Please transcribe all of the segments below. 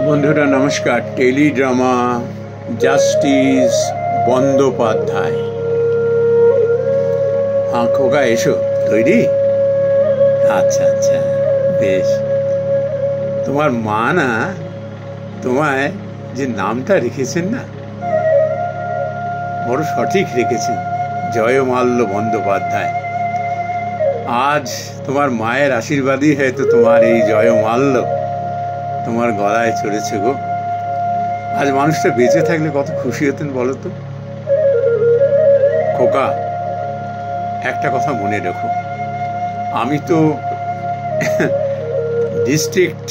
বন্ধুরা নমস্কার। টেলিড্রামা জাস্টিস বন্দ্যোপাধ্যায়। হ্যাঁ খোকা, এসো। তৈরি? আচ্ছা আচ্ছা, বেশ। তোমার মা না তোমায় যে নামটা রেখেছেন না, বড় সঠিক রেখেছেন, জয়মাল্য বন্দ্যোপাধ্যায়। আজ তোমার মায়ের আশীর্বাদই হয়তো তোমার এই জয়মাল্য তোমার গলায় চড়েছে গো। আজ মানুষটা বেঁচে থাকলে কত খুশি হতেন বলো তো। খোকা, একটা কথা মনে রেখো, আমি তো ডিস্ট্রিক্ট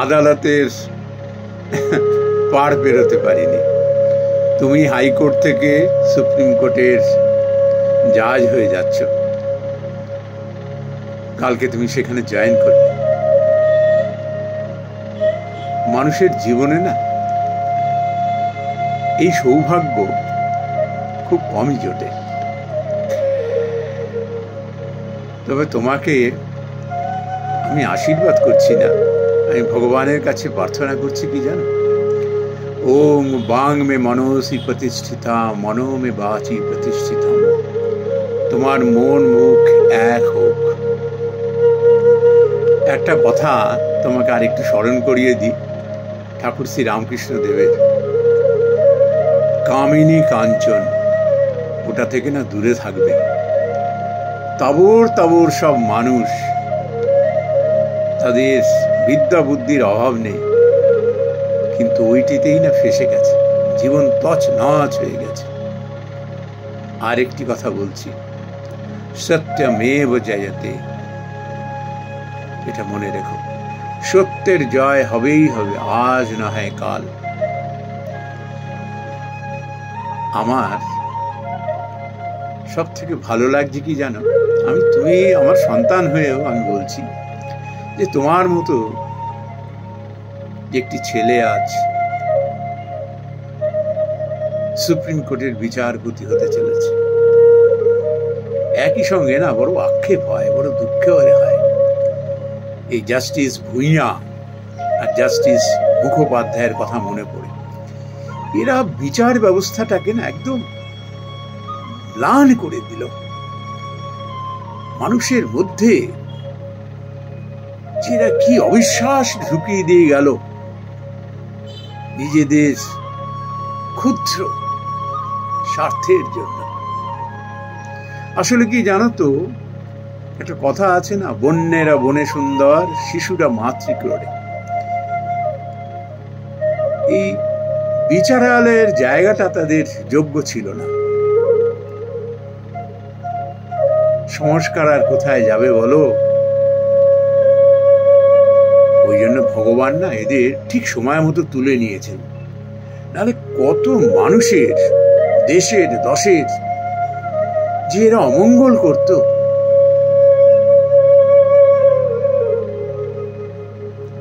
আদালতের পার বেরোতে পারিনি। তুমি হাইকোর্ট থেকে সুপ্রিম কোর্টের জাজ হয়ে যাচ্ছ। কালকে তুমি সেখানে জয়েন করবে। মানুষের জীবনে না এই সৌভাগ্য খুব কমই জোটে। তবে তোমাকে আমি আশীর্বাদ করছি না, আমি ভগবানের কাছে প্রার্থনা করছি কি জানো? ওম বাং মে মনসি প্রতিষ্ঠিতা মনো মে বাচি প্রতিষ্ঠিতা। তোমার মন মুখ এক হোক। একটা কথা তোমাকে আরেকটু স্মরণ করিয়ে দিই, ঠাকুর শ্রী রামকৃষ্ণ দেবের কামিনী কাঞ্চন, ওটা থেকে না দূরে থাকবে। তাবর তাবর সব মানুষ, তাদের বিদ্যা বুদ্ধির অভাব নেই, কিন্তু ওইটিতেই না ফেসে গেছে, জীবন তছনছ হয়ে গেছে। আর একটি কথা বলছি, সত্যমেব জয়তে, এটা মনে রেখো। সত্যের জয় হবেই হবে, আজ না হয় কাল। আমার সব থেকে ভালো লাগছে কি জানো? তুমি আমার সন্তান হয়েও আমি বলছি যে তোমার মতো একটি ছেলে আজ সুপ্রিম কোর্টের বিচারপতি হতে চলেছে। একই সঙ্গে না বড় আক্ষেপ হয়, বড় দুঃখ হয়। এই জাস্টিস ভূঁইয়া আর জাস্টিস মুখোপাধ্যায়ের কথা মনে পড়ে। এরা বিচার ব্যবস্থাটাকে না একদম ম্লান করে দিল। মানুষের মধ্যে যেটা কি অবিশ্বাস ঢুকিয়ে দিয়ে গেল, নিজেদের ক্ষুদ্র স্বার্থের জন্য। আসলে কি জানো তো, একটা কথা আছে না, বন্যেরা বনে সুন্দর, শিশুরা মাতৃক্রোড়ে। এই বিচারালয়ের জায়গাটা তাদের যোগ্য ছিল না। সংস্কার আর কোথায় যাবে বলো? ওই জন্য ভগবান না এদের ঠিক সময় মতো তুলে নিয়েছেন, নাহলে কত মানুষের, দেশের, দশের যে এরা অমঙ্গল করত।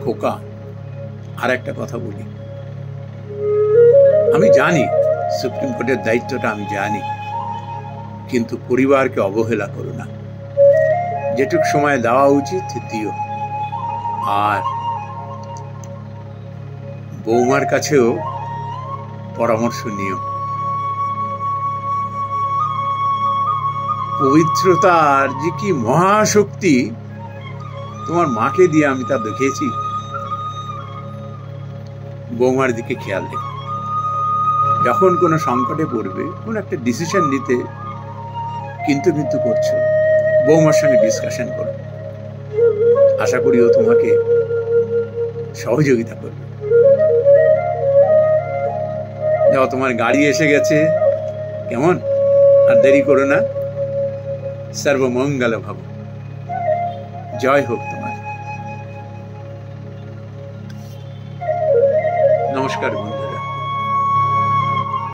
খোকা, আর একটা কথা বলি, আমি জানি সুপ্রিম কোর্টের দায়িত্বটা আমি জানি, কিন্তু পরিবারকে অবহেলা করো না। যেটুক সময় দেওয়া উচিত দিও। আর বৌমার কাছেও পরামর্শ নিও। পবিত্রতার যে কি মহাশক্তি তোমার মাকে দিয়ে আমি তা দেখেছি। বৌমার দিকে খেয়াল রেখো। যখন কোনো সংকটে পড়বে, কোন একটা ডিসিশন নিতে কিন্তু করছো, বৌমার সঙ্গে ডিসকাশন করো। আশা করি ও তোমাকে সহযোগিতা করবে। যাও, তোমার গাড়ি এসে গেছে। কেমন? আর দেরি করো না। সর্বমঙ্গল ভাব। জয় হোক তোমার। নমস্কার বন্ধুরা।